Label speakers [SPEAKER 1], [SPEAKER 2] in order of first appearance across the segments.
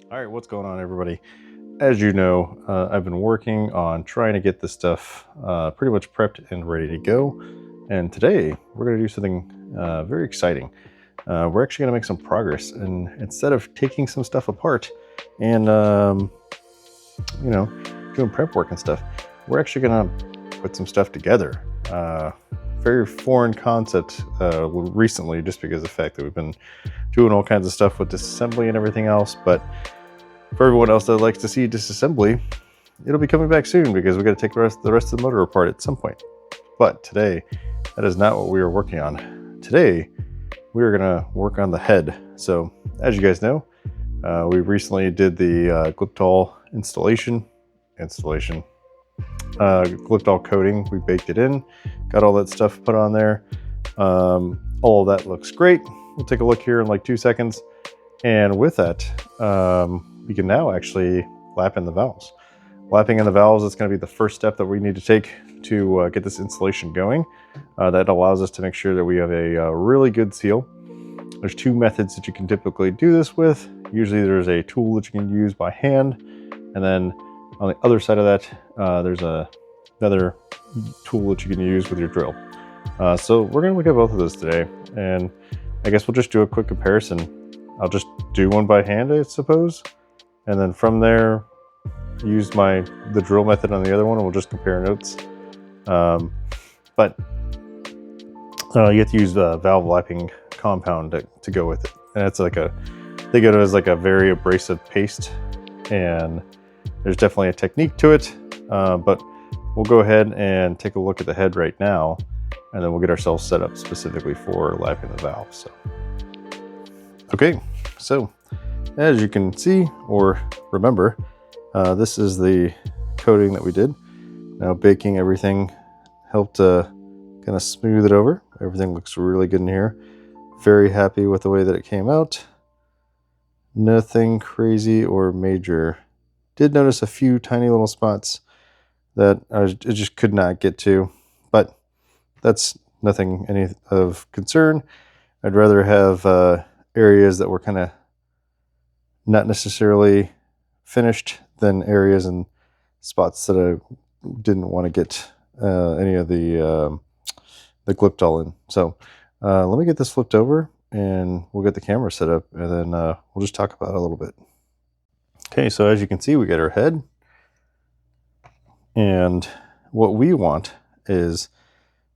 [SPEAKER 1] All right, what's going on, everybody? As you know, I've been working on trying to get this stuff pretty much prepped and ready to go. And today we're going to do something very exciting. We're actually going to make some progress. And instead of taking some stuff apart and, you know, doing prep work and stuff, we're actually going to put some stuff together. Very foreign concept recently, just because of the fact that we've been doing all kinds of stuff with disassembly and everything else. But for everyone else that likes to see disassembly, it'll be coming back soon because we got to take the rest of the motor apart at some point. But today, that is not what we are working on. Today, we are going to work on the head. So, as you guys know, we recently did the Glyptal Glyptal coating. We baked it in, got all that stuff put on there. All of that looks great. We'll take a look here in like 2 seconds. And with that, we can now actually lap in the valves. Lapping in the valves is going to be the first step that we need to take to get this installation going. That allows us to make sure that we have a really good seal. There's two methods that you can typically do this with. Usually there's a tool that you can use by hand, and then on the other side of that, there's another tool that you can use with your drill. So we're going to look at both of those today, and I guess we'll just do a quick comparison. I'll just do one by hand, I suppose, and then from there use the drill method on the other one, and we'll just compare notes. But you have to use the valve lapping compound to go with it, and it's like think of it as like a very abrasive paste, and there's definitely a technique to it. But we'll go ahead and take a look at the head right now, and then we'll get ourselves set up specifically for lapping the valve. So okay, so as you can see or remember, this is the coating that we did. Now baking everything helped kind of smooth it over. Everything looks really good in here. Very happy with the way that it came out. Nothing crazy or major. Did notice a few tiny little spots that I just could not get to, but that's nothing any of concern. I'd rather have areas that were kind of not necessarily finished than areas and spots that I didn't want to get any of the Glyptal in. So let me get this flipped over and we'll get the camera set up, and then we'll just talk about it a little bit. Okay, so as you can see, we get our head, and what we want is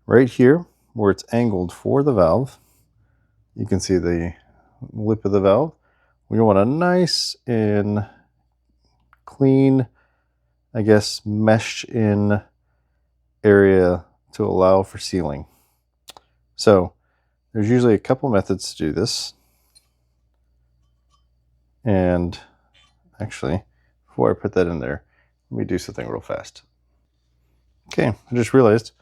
[SPEAKER 1] right here where it's angled for the valve. You can see the lip of the valve. We want a nice and clean, I guess, meshed in area to allow for sealing. So there's usually a couple methods to do this. And actually, before I put that in there, let me do something real fast. Okay, I just realized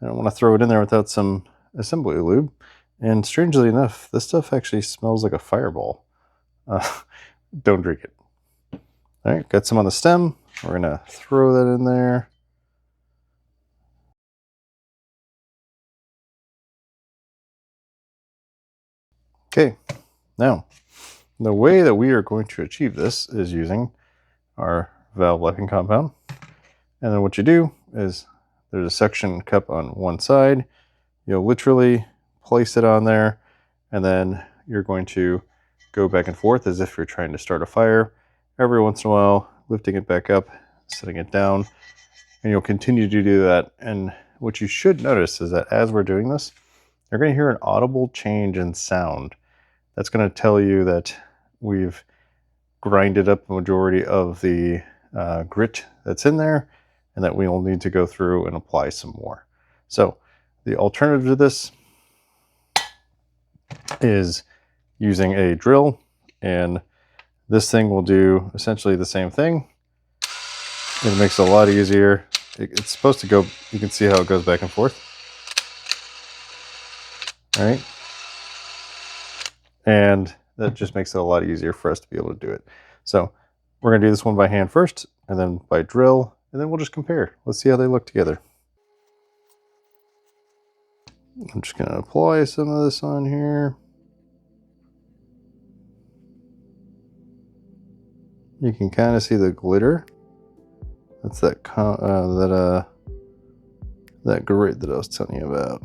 [SPEAKER 1] I don't want to throw it in there without some assembly lube. And strangely enough, this stuff actually smells like a fireball. Don't drink it. All right, got some on the stem. We're gonna throw that in there. Okay, now the way that we are going to achieve this is using our valve lapping compound. And then what you do is there's a suction cup on one side. You'll literally place it on there, and then you're going to go back and forth as if you're trying to start a fire. Every once in a while, lifting it back up, setting it down, and you'll continue to do that. And what you should notice is that as we're doing this, you're going to hear an audible change in sound. That's going to tell you that we've grinded up the majority of the grit that's in there, and that we will need to go through and apply some more. So the alternative to this is using a drill, and this thing will do essentially the same thing. It makes it a lot easier. It's supposed to go, you can see how it goes back and forth. All right. And that just makes it a lot easier for us to be able to do it. So we're going to do this one by hand first, and then by drill, and then we'll just compare. Let's see how they look together. I'm just going to apply some of this on here. You can kind of see the glitter. That's that that grit that I was telling you about.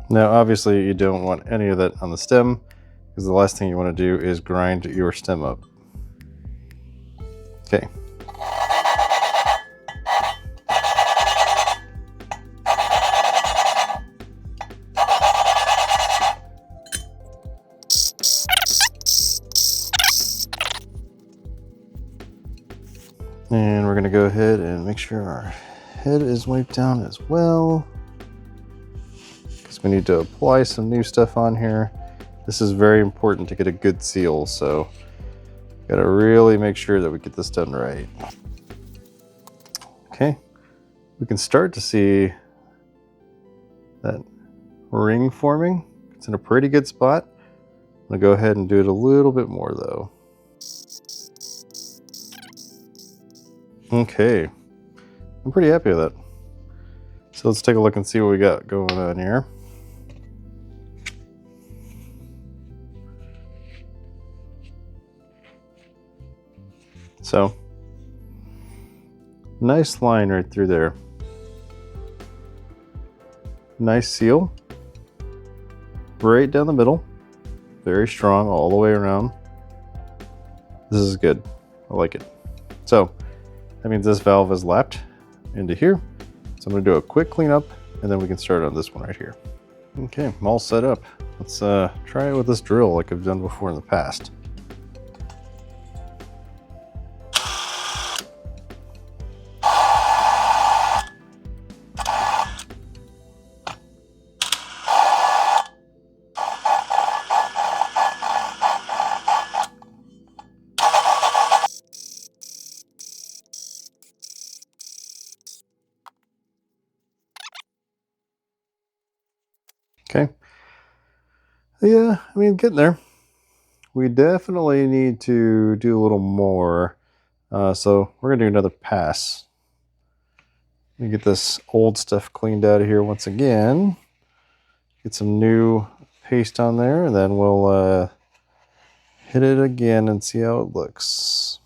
[SPEAKER 1] Now, obviously, you don't want any of that on the stem, because the last thing you want to do is grind your stem up. Okay. And we're going to go ahead and make sure our head is wiped down as well, because we need to apply some new stuff on here. This is very important to get a good seal, so got to really make sure that we get this done right. Okay, we can start to see that ring forming. It's in a pretty good spot. I'm going to go ahead and do it a little bit more though. Okay, I'm pretty happy with that. So let's take a look and see what we got going on here. So, nice line right through there. Nice seal. Right down the middle. Very strong all the way around. This is good. I like it. So, that means this valve is lapped into here. So I'm going to do a quick cleanup, and then we can start on this one right here. Okay, I'm all set up. Let's try it with this drill like I've done before in the past. Okay. Yeah, I mean, getting there. We definitely need to do a little more. So we're going to do another pass. Let me get this old stuff cleaned out of here once again. Get some new paste on there, and then we'll hit it again and see how it looks.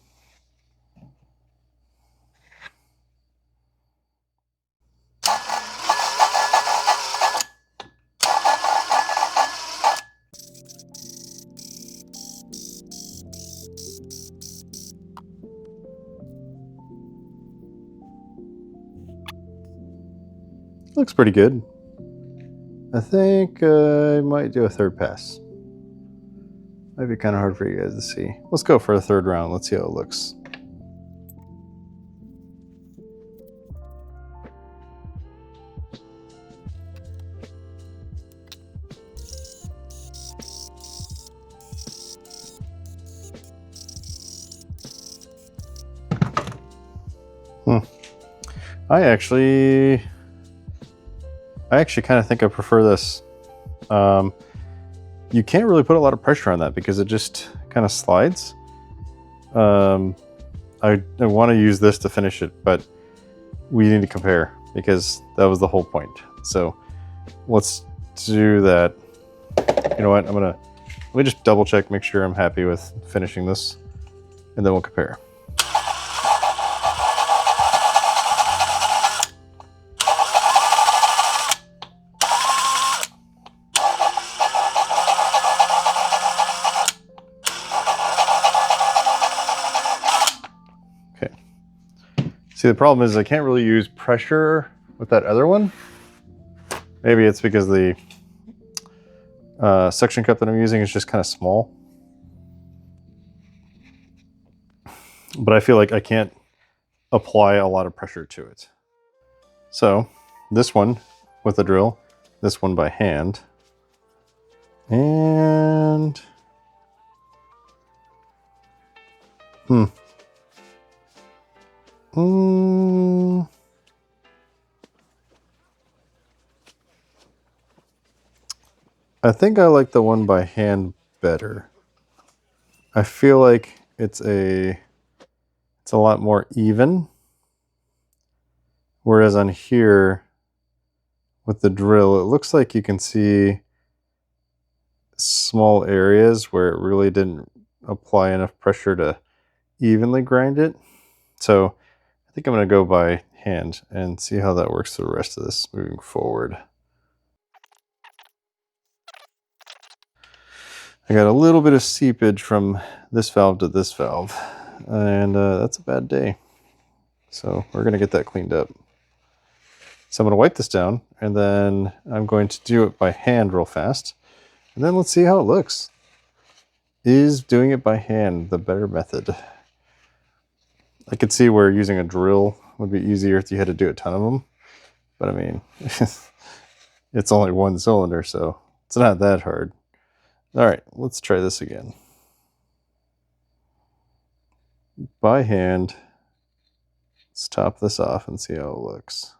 [SPEAKER 1] Looks pretty good. I think I might do a third pass. Might be kind of hard for you guys to see. Let's go for a third round. Let's see how it looks. I actually kind of think I prefer this. You can't really put a lot of pressure on that because it just kind of slides. I want to use this to finish it, but we need to compare because that was the whole point. So let's do that. You know what? Let me just double check, make sure I'm happy with finishing this, and then we'll compare. See, the problem is I can't really use pressure with that other one. Maybe it's because the suction cup that I'm using is just kind of small. But I feel like I can't apply a lot of pressure to it. So this one with a drill, this one by hand. And I think I like the one by hand better. I feel like it's a lot more even. Whereas on here with the drill, it looks like you can see small areas where it really didn't apply enough pressure to evenly grind it. So I think I'm going to go by hand and see how that works for the rest of this moving forward. I got a little bit of seepage from this valve to this valve, and that's a bad day. So we're going to get that cleaned up. So I'm going to wipe this down, and then I'm going to do it by hand real fast. And then let's see how it looks. Is doing it by hand the better method? I could see where using a drill would be easier if you had to do a ton of them. But I mean, it's only one cylinder, so it's not that hard. All right, let's try this again. By hand, let's top this off and see how it looks.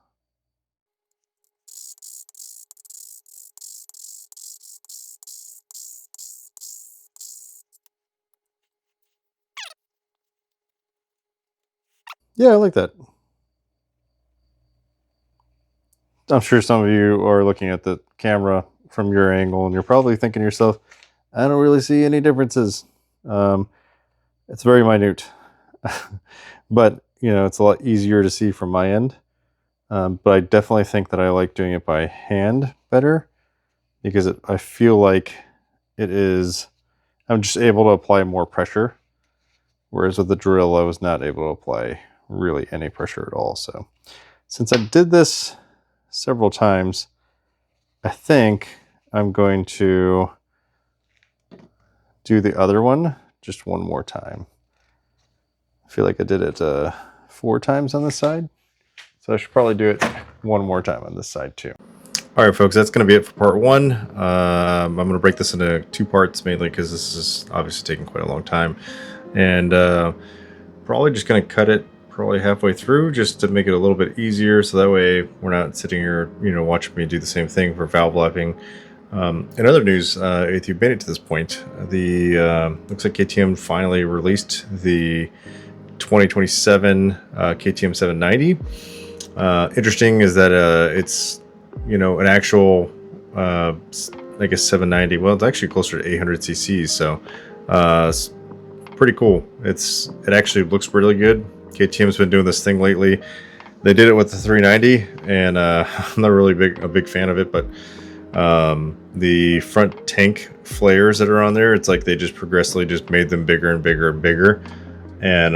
[SPEAKER 1] Yeah, I like that. I'm sure some of you are looking at the camera from your angle and you're probably thinking to yourself, I don't really see any differences. It's very minute, but you know, it's a lot easier to see from my end. But I definitely think that I like doing it by hand better because I feel like I'm just able to apply more pressure. Whereas with the drill, I was not able to apply really any pressure at all. So since I did this several times, I think I'm going to do the other one just one more time. I feel like I did it 4 times on this side. So I should probably do it one more time on this side too. All right, folks, that's going to be it for part 1. I'm going to break this into 2 parts mainly because this is obviously taking quite a long time. And probably just going to cut it probably halfway through just to make it a little bit easier. So that way we're not sitting here, you know, watching me do the same thing for valve lapping. In other news, if you've made it to this point, looks like KTM finally released the 2027 KTM 790. Interesting is that it's, you know, an actual I guess 790. Well, it's actually closer to 800 cc's, so it's pretty cool. It actually looks really good. KTM's been doing this thing lately. They did it with the 390, and I'm not really a big fan of it, but the front tank flares that are on there, it's like they just progressively just made them bigger and bigger and bigger. And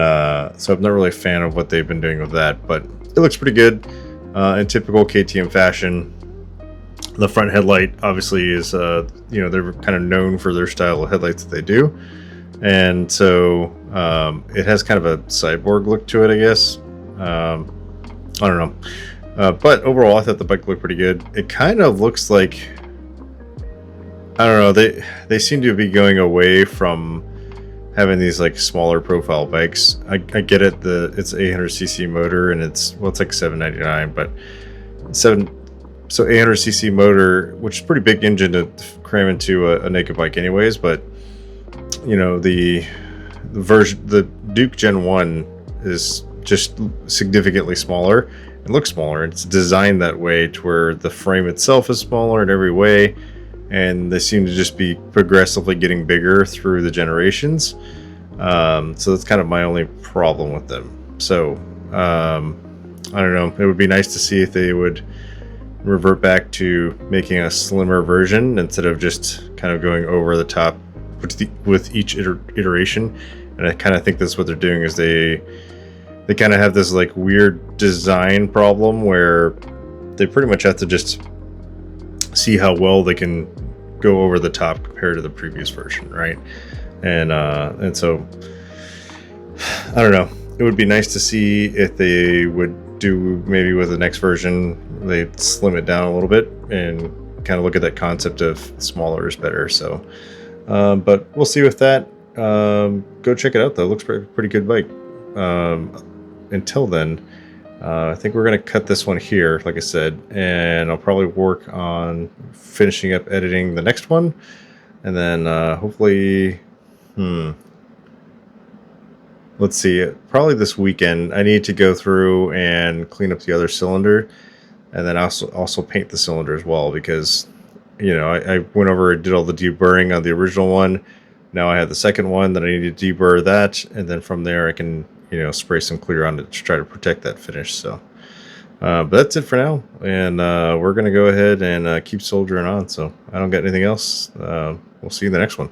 [SPEAKER 1] so I'm not really a fan of what they've been doing with that, but it looks pretty good in typical KTM fashion. The front headlight obviously is, you know, they're kind of known for their style of headlights that they do. And so it has kind of a cyborg look to it, I guess. I don't know. But overall, I thought the bike looked pretty good. It kind of looks like, I don't know, they seem to be going away from having these like smaller profile bikes. I get it, it's 800cc motor and it's like 799, but 800cc motor, which is a pretty big engine to cram into a naked bike anyways, but you know, the Duke Gen 1 is just significantly smaller. It looks smaller. It's designed that way to where the frame itself is smaller in every way, and they seem to just be progressively getting bigger through the generations. So that's kind of my only problem with them. So I don't know. It would be nice to see if they would revert back to making a slimmer version instead of just kind of going over the top with each iteration. And I kind of think that's what they're doing, is they kind of have this like weird design problem where they pretty much have to just see how well they can go over the top compared to the previous version, right? And so I don't know. It would be nice to see if they would do maybe with the next version they slim it down a little bit and kind of look at that concept of smaller is better. So but we'll see with that. Go check it out though. It looks pretty good bike. Until then, I think we're going to cut this one here, like I said, and I'll probably work on finishing up editing the next one, and then hopefully, let's see, probably this weekend I need to go through and clean up the other cylinder, and then also paint the cylinder as well, because, you know, I went over and did all the deburring on the original one. Now I have the second one that I need to deburr that, and then from there I can, you know, spray some clear on it to try to protect that finish. So, but that's it for now, and we're gonna go ahead and keep soldiering on. So I don't got anything else. We'll see you in the next one.